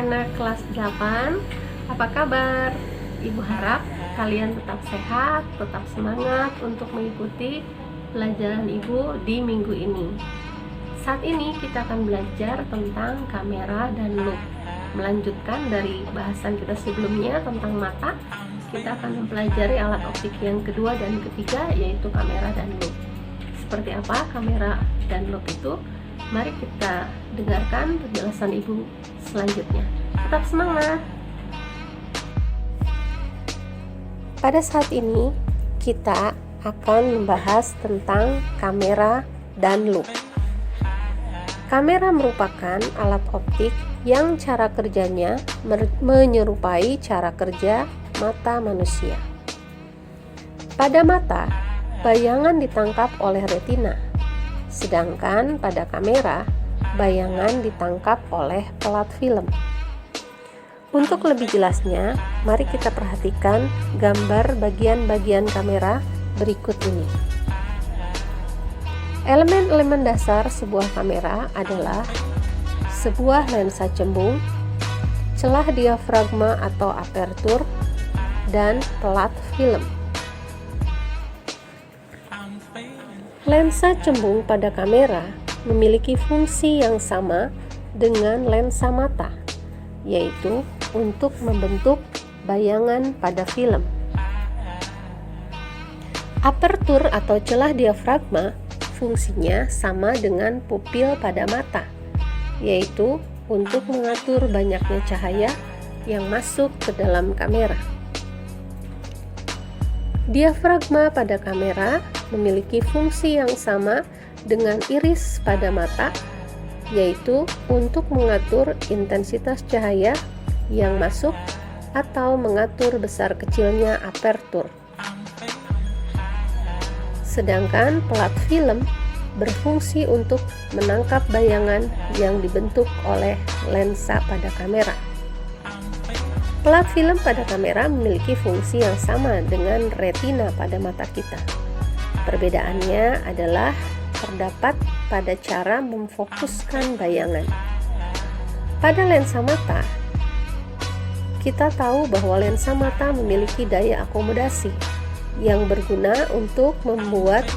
anak-anak kelas 8, apa kabar? Ibu harap kalian tetap sehat, tetap semangat untuk mengikuti pelajaran Ibu di minggu ini. Saat ini kita akan belajar tentang kamera dan loop. Melanjutkan dari bahasan kita sebelumnya tentang mata, kita akan mempelajari alat optik yang kedua dan ketiga, yaitu kamera dan loop. Seperti apa kamera dan loop itu? Mari kita dengarkan penjelasan Ibu selanjutnya. Tetap semangat! Pada saat ini kita akan membahas tentang kamera dan loop. Kamera merupakan alat optik yang cara kerjanya menyerupai cara kerja mata manusia. Pada mata, bayangan ditangkap oleh retina. Sedangkan pada kamera, bayangan ditangkap oleh pelat film. Untuk lebih jelasnya, mari kita perhatikan gambar bagian-bagian kamera berikut ini. Elemen-elemen dasar sebuah kamera adalah sebuah lensa cembung, celah diafragma atau apertur, dan pelat film. Lensa cembung pada kamera memiliki fungsi yang sama dengan lensa mata, yaitu untuk membentuk bayangan pada film. Apertur atau celah diafragma fungsinya sama dengan pupil pada mata, yaitu untuk mengatur banyaknya cahaya yang masuk ke dalam kamera. Diafragma pada kamera memiliki fungsi yang sama dengan iris pada mata, yaitu untuk mengatur intensitas cahaya yang masuk atau mengatur besar kecilnya apertur. Sedangkan pelat film berfungsi untuk menangkap bayangan yang dibentuk oleh lensa pada kamera. Pelat film pada kamera memiliki fungsi yang sama dengan retina pada mata kita. Perbedaannya adalah terdapat pada cara memfokuskan bayangan. Pada lensa mata, kita tahu bahwa lensa mata memiliki daya akomodasi yang berguna untuk membuat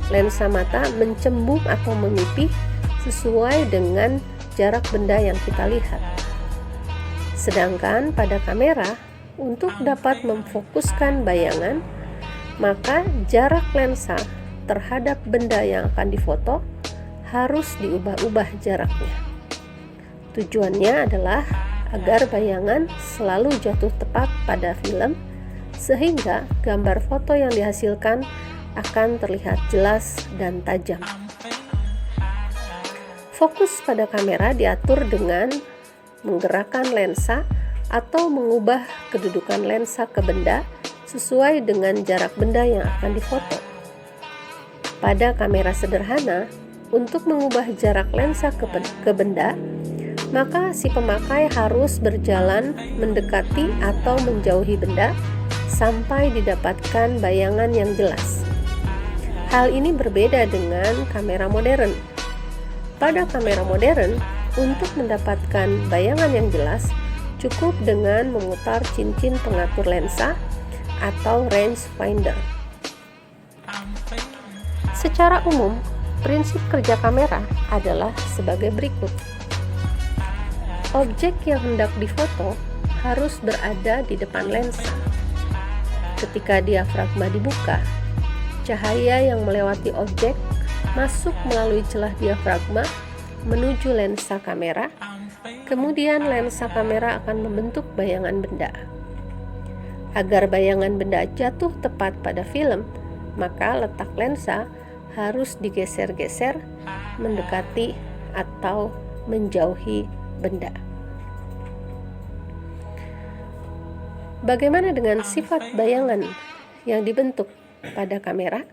lensa mata mencembung atau memipih sesuai dengan jarak benda yang kita lihat. Sedangkan pada kamera, untuk dapat memfokuskan bayangan, maka jarak lensa terhadap benda yang akan difoto harus diubah-ubah jaraknya. Tujuannya adalah agar bayangan selalu jatuh tepat pada film, sehingga gambar foto yang dihasilkan akan terlihat jelas dan tajam. Fokus pada kamera diatur dengan menggerakkan lensa atau mengubah kedudukan lensa ke benda sesuai dengan jarak benda yang akan difoto. Pada kamera sederhana, untuk mengubah jarak lensa ke benda, maka si pemakai harus berjalan mendekati atau menjauhi benda sampai didapatkan bayangan yang jelas. Hal ini berbeda dengan kamera modern. Pada kamera modern, untuk mendapatkan bayangan yang jelas, cukup dengan memutar cincin pengatur lensa atau range finder. Secara umum, prinsip kerja kamera adalah sebagai berikut. Objek yang hendak difoto harus berada di depan lensa. Ketika diafragma dibuka, cahaya yang melewati objek masuk melalui celah diafragma menuju lensa kamera, kemudian lensa kamera akan membentuk bayangan benda. Agar bayangan benda jatuh tepat pada film, maka letak lensa harus digeser-geser mendekati atau menjauhi benda. Bagaimana dengan sifat bayangan yang dibentuk pada kamera?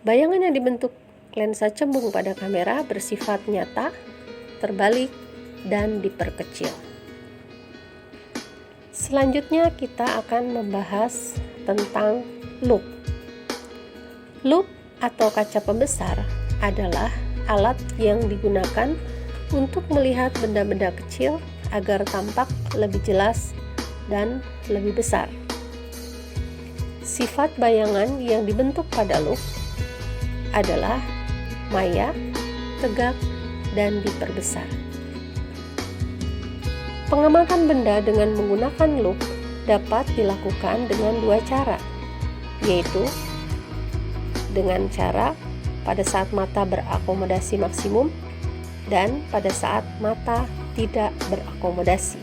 Bayangan yang dibentuk lensa cembung pada kamera bersifat nyata, terbalik, dan diperkecil. Selanjutnya kita akan membahas tentang loop. Loop atau kaca pembesar adalah alat yang digunakan untuk melihat benda-benda kecil agar tampak lebih jelas dan lebih besar. Sifat bayangan yang dibentuk pada loop adalah maya, tegak, dan diperbesar. Pengamatan benda dengan menggunakan loop dapat dilakukan dengan dua cara, yaitu dengan cara pada saat mata berakomodasi maksimum dan pada saat mata tidak berakomodasi.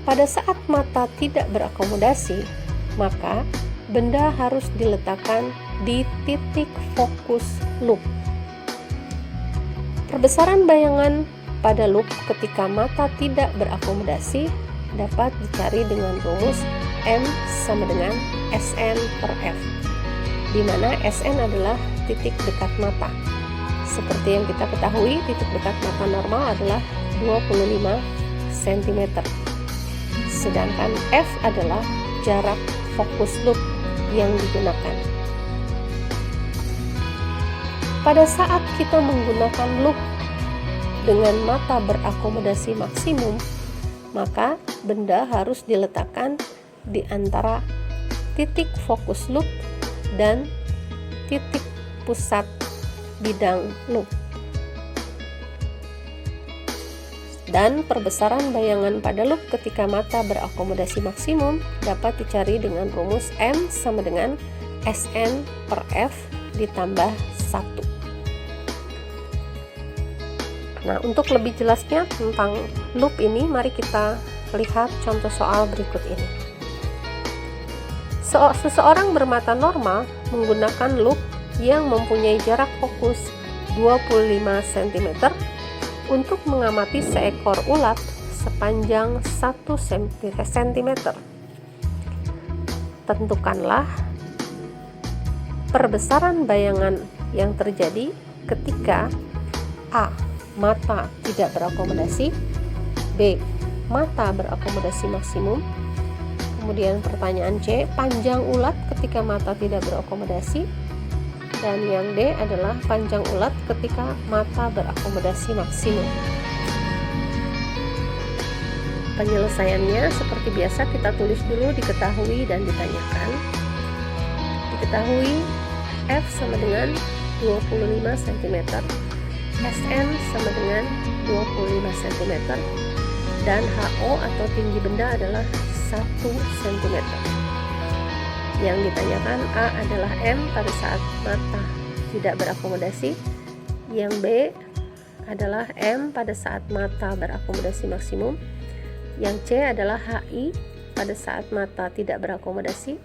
Pada saat mata tidak berakomodasi, maka benda harus diletakkan di titik fokus loop. Perbesaran bayangan pada loop ketika mata tidak berakomodasi dapat dicari dengan rumus M sama dengan Sn per F, di mana Sn adalah titik dekat mata. Seperti yang kita ketahui, titik dekat mata normal adalah 25 cm. Sedangkan F adalah jarak fokus loop yang digunakan. Pada saat kita menggunakan loop dengan mata berakomodasi maksimum, maka benda harus diletakkan di antara titik fokus loop dan titik pusat bidang loop. Dan perbesaran bayangan pada loop ketika mata berakomodasi maksimum dapat dicari dengan rumus M sama dengan Sn per F ditambah 1. Nah, untuk lebih jelasnya tentang loop ini, mari kita lihat contoh soal berikut ini. Seseorang bermata normal menggunakan loop yang mempunyai jarak fokus 25 cm untuk mengamati seekor ulat sepanjang 1 cm. Tentukanlah perbesaran bayangan yang terjadi ketika A. Mata tidak berakomodasi, B. Mata berakomodasi maksimum. Kemudian pertanyaan C, panjang ulat ketika mata tidak berakomodasi. Dan yang D adalah panjang ulat ketika mata berakomodasi maksimum. Penyelesaiannya seperti biasa kita tulis dulu diketahui dan ditanyakan. Diketahui F sama dengan 25 cm, Sn sama dengan 25 cm, dan HO atau tinggi benda adalah 1 cm. Yang ditanyakan A adalah M pada saat mata tidak berakomodasi, yang B adalah M pada saat mata berakomodasi maksimum, yang C adalah HI pada saat mata tidak berakomodasi,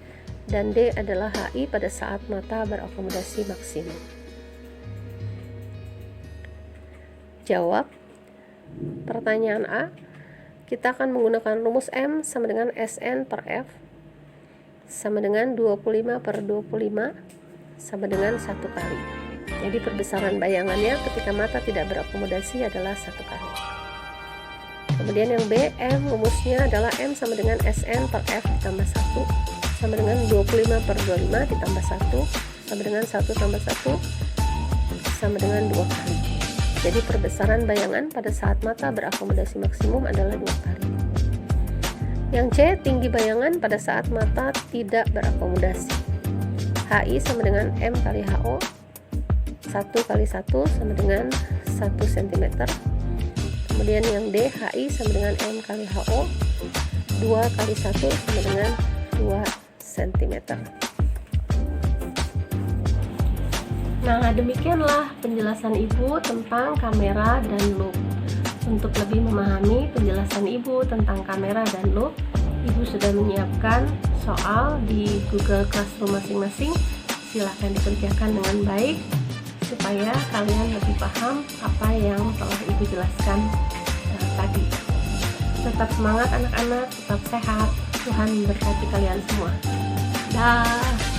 dan D adalah HI pada saat mata berakomodasi maksimum. Jawab pertanyaan A, kita akan menggunakan rumus M sama dengan Sn per F sama dengan 25 per 25 sama dengan 1 kali. Jadi perbesaran bayangannya ketika mata tidak berakomodasi adalah 1 kali. Kemudian yang B, M rumusnya adalah M sama dengan Sn per F ditambah 1 sama dengan 25 per 25 ditambah 1 sama dengan 1 tambah 1 sama dengan 2 kali. Jadi perbesaran bayangan pada saat mata berakomodasi maksimum adalah 2 kali. Yang C, tinggi bayangan pada saat mata tidak berakomodasi. HI sama dengan M kali HO, 1 kali 1 sama dengan 1 cm. Kemudian yang D, HI sama dengan M kali HO, 2 kali 1 sama dengan 2 cm. Nah, demikianlah penjelasan Ibu tentang kamera dan loop. Untuk lebih memahami penjelasan Ibu tentang kamera dan loop, Ibu sudah menyiapkan soal di Google Classroom masing-masing. Silakan dikerjakan dengan baik supaya kalian lebih paham apa yang telah Ibu jelaskan tadi. Tetap semangat anak-anak, tetap sehat. Tuhan memberkati kalian semua. Dah.